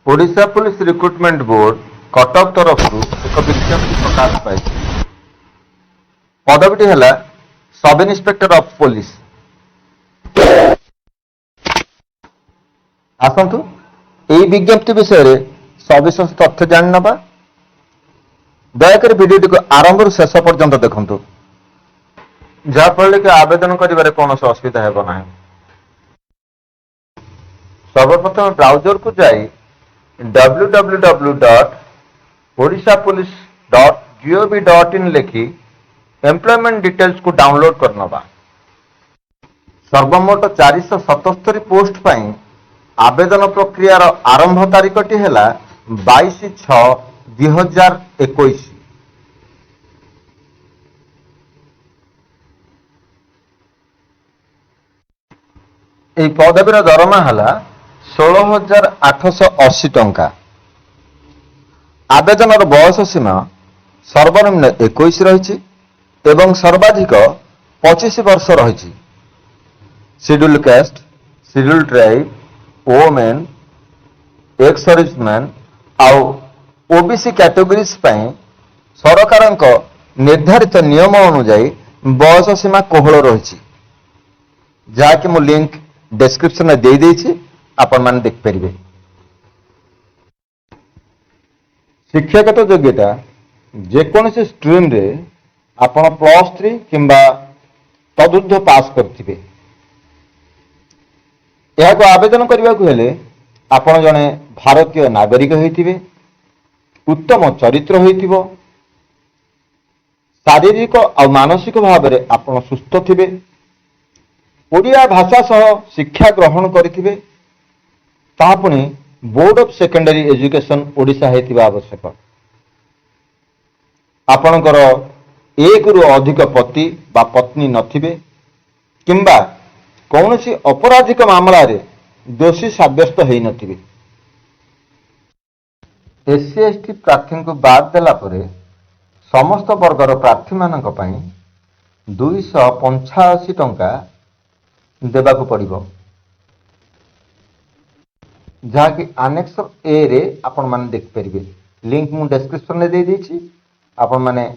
Odisha police recruitment board Cuttack तरफ एक विज्ञप्ति प्रकाश पाई। पदवीटी है सब इन्स्पेक्टर ऑफ पुलिस। आसतु यही विज्ञप्ति विषय में सविशेष तथ्य जान नवा। दयाकोरी भिडियोटी को आरंभ शेष पर्यंत देखु जहाँफल कि आवेदन कर कौन असुविधा हेब ना। सर्वप्रथम ब्राउजर को जाई www.odishapolice.gov.in लिखि एम्प्लॉयमेंट डिटेल्स को डाउनलोड कर नवा। सर्वमोट 477 पोस्ट पाई आवेदन प्रक्रिया आरंभ तारीखटी है 22/6/2021। यह पदवीर दरमा है 16,880 टंका। आवेदन बयस सीमा सर्वनिम्न 21 रही एवं सर्वाधिक 25 वर्ष रही। Schedule caste, schedule tribe, women, ex serviceman आउ ओबीसी कैटेगोरीज सरकार निर्धारित नियम अनुजाई बयस सीमा कोहल रही, जहाँकि मु लिंक डिस्क्रिप्शन में दे देछि, आपण माने देख परिबे। शिक्षागत योग्यता जेकोसी स्ट्रीम रे आपण +3 किंबा तदुर्ध्व पास करथिबे। यह को आवेदन करने को हेले आपण जने भारतीय नागरिक होइथिबे, उत्तम चरित्र होइथिबो, शारीरिक और मानसिक भाव में आपण सुस्थ थिबे, ओडिया भाषा सह शिक्षा ग्रहण करिथिबे, तापुनी board of secondary education Odisha हेतिबा आवश्यक। आपणकर एक रु अधिक पति बा पत्नी नथिबे किंबा कौनसी अपराधिक मामला रे दोषी साब्यस्त होई नथिबे। एससी एसटी प्रार्थी को बाद देला परे समस्त वर्गर प्रार्थी मानक पई 285 टंका देबाकू पड़िबो, जहाँकि आनेक्सर ए रे आपण माने देख परिबे। लिंक मु डिस्क्रिप्शन में दे देछि, आपण माने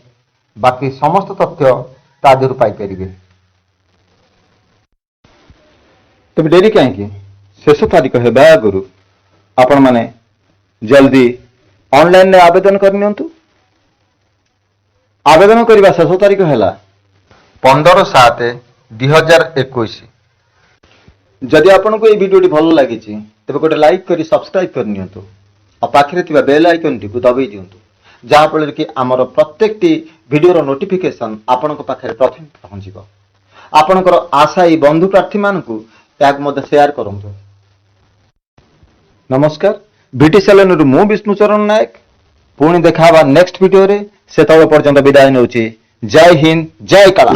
बाकी समस्त तथ्य तादेर पाई परिबे। तब डेरी कहीं शेष तारीख हेबा आगु आपण माने जल्दी ऑनलाइन रे आवेदन करनियंतु। आवेदन करबा शेष तारीख हैला 15/7/2021। जदि आपन को ये वीडियो भल लगी तेज गोटे लाइक करी सब्सक्राइब करनियंतु और पाखरे थिबा बेल आइकन टी को दबाई दियंतु, जहाँ फल कि आमर प्रत्येक वीडियो नोटिफिकेशन आपण पाखे प्रथम पहुंचो। आपणकर आशा ये बंधु प्रार्थी मानकु शेयर करूँ। नमस्कार, भिटी चैनल मु विष्णुचरण नायक। पुणी देखा नेक्स्ट वीडियो रे, से तल पर्यंत विदाय नौची। जय हिंद, जय कला।